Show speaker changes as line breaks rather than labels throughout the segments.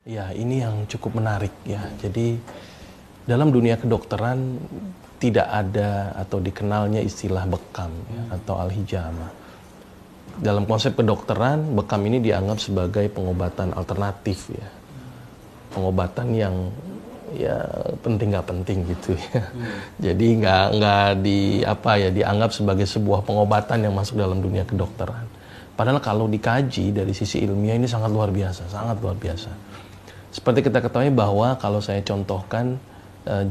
Ya, ini yang cukup menarik ya. Jadi dalam dunia kedokteran tidak ada atau dikenalnya istilah bekam ya, atau al-hijamah. Dalam konsep kedokteran, bekam ini dianggap sebagai pengobatan alternatif ya. Pengobatan yang ya penting nggak penting gitu ya. Jadi nggak dianggap sebagai sebuah pengobatan yang masuk dalam dunia kedokteran. Padahal kalau dikaji dari sisi ilmiah ini sangat luar biasa, sangat luar biasa. Seperti kita ketahui bahwa kalau saya contohkan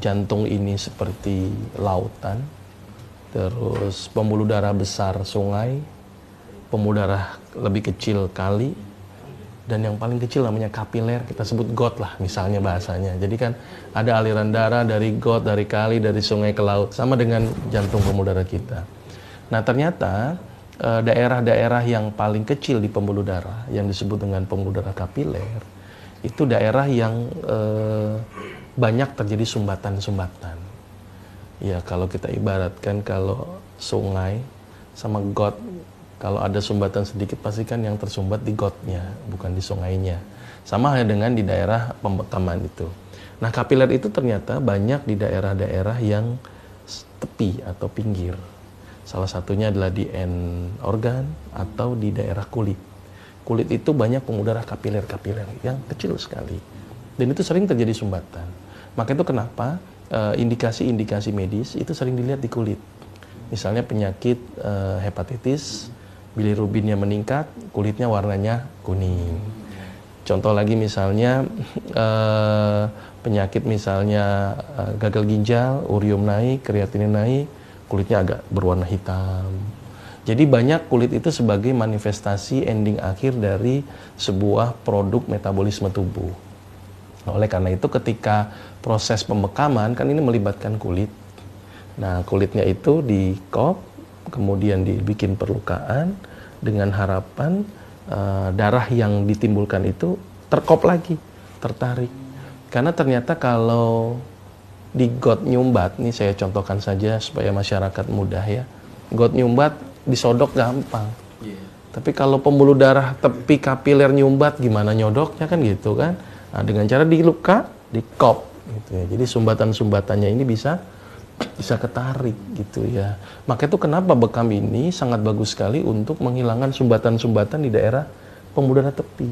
jantung ini seperti lautan, terus pembuluh darah besar sungai, pembuluh darah lebih kecil kali, dan yang paling kecil namanya kapiler, kita sebut got lah misalnya bahasanya. Jadi kan ada aliran darah dari got, dari kali, dari sungai ke laut, sama dengan jantung pembuluh darah kita. Nah ternyata daerah-daerah yang paling kecil di pembuluh darah, yang disebut dengan pembuluh darah kapiler, itu daerah yang banyak terjadi sumbatan-sumbatan. Ya kalau kita ibaratkan kalau sungai sama got, kalau ada sumbatan sedikit pasti kan yang tersumbat di gotnya, bukan di sungainya. Sama halnya dengan di daerah pembekaman itu. Nah kapiler itu ternyata banyak di daerah-daerah yang tepi atau pinggir. Salah satunya adalah di end organ atau di daerah kulit. Kulit itu banyak pembuluh darah kapiler-kapiler yang kecil sekali. Dan itu sering terjadi sumbatan. Maka itu kenapa indikasi-indikasi medis itu sering dilihat di kulit. Misalnya penyakit hepatitis, bilirubinnya meningkat, kulitnya warnanya kuning. Contoh lagi misalnya penyakit misalnya gagal ginjal, urium naik, kreatinin naik, kulitnya agak berwarna hitam. Jadi banyak kulit itu sebagai manifestasi ending akhir dari sebuah produk metabolisme tubuh. Oleh karena itu ketika proses pembekaman kan ini melibatkan kulit. Nah kulitnya itu dikop, kemudian dibikin perlukaan dengan harapan darah yang ditimbulkan itu terkop lagi, tertarik. Karena ternyata kalau di got nyumbat, nih saya contohkan saja supaya masyarakat mudah ya. Got nyumbat disodok gampang. Tapi kalau pembuluh darah tepi kapiler nyumbat gimana nyodoknya kan gitu kan. Nah, dengan cara diluka, dikop gitu ya. Jadi sumbatan-sumbatannya ini bisa ketarik gitu ya. Maka itu kenapa bekam ini sangat bagus sekali untuk menghilangkan sumbatan-sumbatan di daerah pembuluh darah tepi.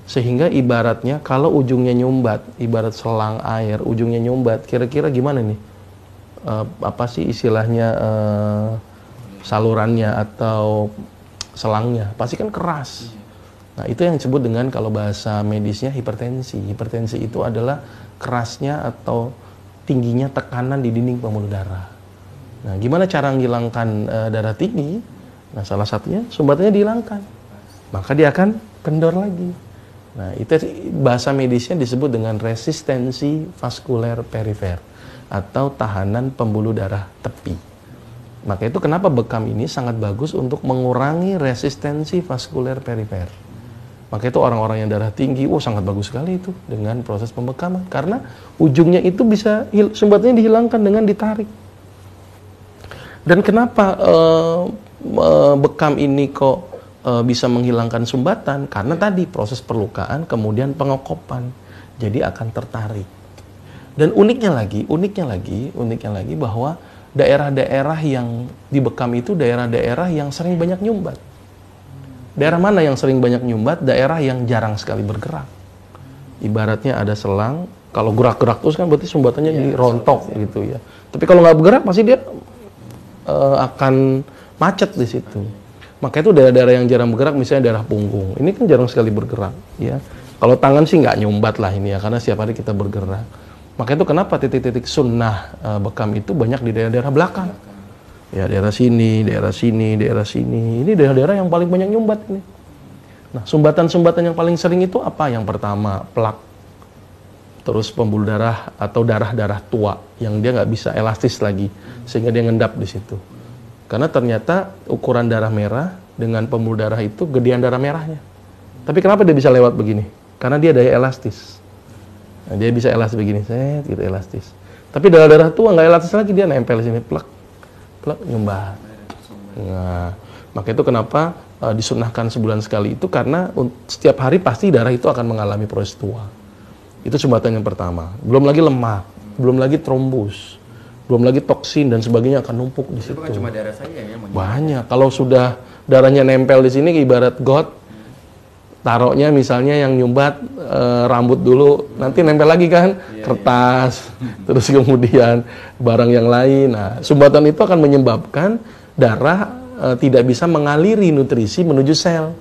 Sehingga ibaratnya kalau ujungnya nyumbat, ibarat selang air, ujungnya nyumbat, kira-kira gimana nih? Apa sih istilahnya salurannya atau selangnya? Pasti kan keras. Nah, itu yang disebut dengan kalau bahasa medisnya hipertensi. Hipertensi itu adalah kerasnya atau tingginya tekanan di dinding pembuluh darah. Nah, gimana cara menghilangkan darah tinggi? Nah, salah satunya sumbatannya dihilangkan. Maka dia akan kendor lagi. Nah, itu bahasa medisnya disebut dengan resistensi vaskuler perifer atau tahanan pembuluh darah tepi. Maka itu kenapa bekam ini sangat bagus untuk mengurangi resistensi vaskuler perifer. Maka itu orang-orang yang darah tinggi, sangat bagus sekali itu dengan proses pembekaman. Karena ujungnya itu bisa, sumbatannya dihilangkan dengan ditarik. Dan kenapa bekam ini kok bisa menghilangkan sumbatan? Karena tadi proses perlukaan, kemudian pengokopan. Jadi akan tertarik. Dan uniknya lagi bahwa daerah-daerah yang dibekam itu daerah-daerah yang sering banyak nyumbat. Daerah mana yang sering banyak nyumbat? Daerah yang jarang sekali bergerak. Ibaratnya ada selang, kalau gerak-gerak terus kan berarti sumbatannya dirontok gitu ya. Tapi kalau nggak bergerak pasti dia akan macet di situ. Maka itu daerah-daerah yang jarang bergerak, misalnya daerah punggung. Ini kan jarang sekali bergerak ya. Kalau tangan sih nggak nyumbat lah ini ya, karena setiap hari kita bergerak. Maka itu kenapa titik-titik sunnah bekam itu banyak di daerah-daerah belakang. Ya daerah sini, daerah sini, daerah sini. Ini daerah-daerah yang paling banyak nyumbat ini. Nah, sumbatan-sumbatan yang paling sering itu apa? Yang pertama, plak. Terus pembuluh darah atau darah-darah tua yang dia nggak bisa elastis lagi sehingga dia ngendap di situ. Karena ternyata ukuran darah merah dengan pembuluh darah itu gedean darah merahnya. Tapi kenapa dia bisa lewat begini? Karena dia daya elastis. Nah, dia bisa elastis begini, gitu elastis. Tapi darah-darah tua nggak elastis lagi, dia nempel sini, plak, nyumbat. Nah, maka itu kenapa disunahkan sebulan sekali itu karena setiap hari pasti darah itu akan mengalami proses tua. Itu sumbatan yang pertama. Belum lagi lemak, belum lagi trombus, belum lagi toksin dan sebagainya akan numpuk di situ.
Bukan cuma darah saya ya.
Banyak. Kalau sudah darahnya nempel di sini ibarat got, taruhnya misalnya yang nyumbat rambut dulu, nanti nempel lagi kan, kertas, terus kemudian barang yang lain. Nah, sumbatan itu akan menyebabkan darah tidak bisa mengaliri nutrisi menuju sel.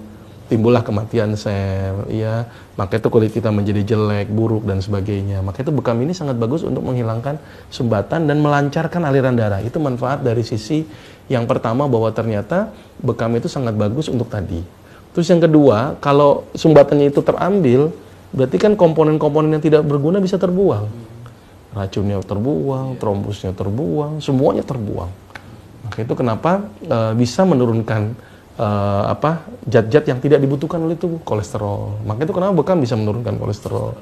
Timbullah kematian sel, ya. Maka itu kulit kita menjadi jelek, buruk dan sebagainya. Maka itu bekam ini sangat bagus untuk menghilangkan sumbatan dan melancarkan aliran darah. Itu manfaat dari sisi yang pertama bahwa ternyata bekam itu sangat bagus untuk tadi. Terus yang kedua, kalau sumbatannya itu terambil, berarti kan komponen-komponen yang tidak berguna bisa terbuang. Racunnya terbuang, trombusnya terbuang, semuanya terbuang. Maka itu kenapa bisa menurunkan zat-zat yang tidak dibutuhkan oleh tubuh, kolesterol. Maka itu kenapa bekam bisa menurunkan kolesterol,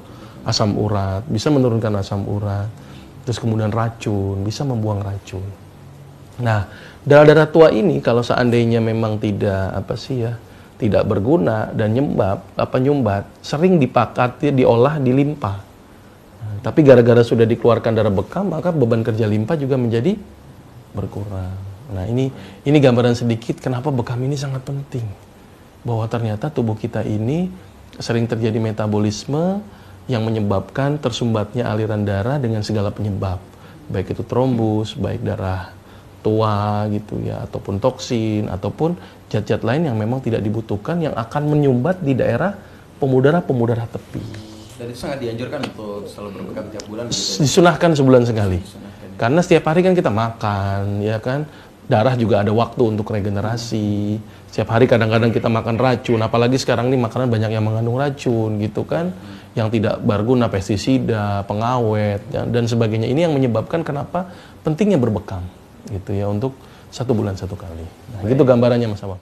asam urat, bisa menurunkan asam urat. Terus kemudian racun, bisa membuang racun. Nah, darah-darah tua ini kalau seandainya memang tidak berguna dan nyumbat, sering diolah di limpa. Nah, tapi gara-gara sudah dikeluarkan darah bekam, maka beban kerja limpa juga menjadi berkurang. Nah, ini gambaran sedikit kenapa bekam ini sangat penting. Bahwa ternyata tubuh kita ini sering terjadi metabolisme yang menyebabkan tersumbatnya aliran darah dengan segala penyebab. Baik itu trombus, baik darah tua gitu ya, ataupun toksin, ataupun zat-zat lain yang memang tidak dibutuhkan yang akan menyumbat di daerah pemudara-pemudara tepi.
Dan itu sangat dianjurkan untuk selalu berbekam tiap bulan gitu.
Disunahkan sebulan sekali. Karena setiap hari kan kita makan, ya kan? Darah juga ada waktu untuk regenerasi. Setiap hari kadang-kadang kita makan racun, apalagi sekarang ini makanan banyak yang mengandung racun gitu kan, yang tidak berguna, pestisida, pengawet dan sebagainya. Ini yang menyebabkan kenapa pentingnya berbekam gitu ya untuk 1 bulan 1 kali. Nah, gitu gambarannya Mas Awam.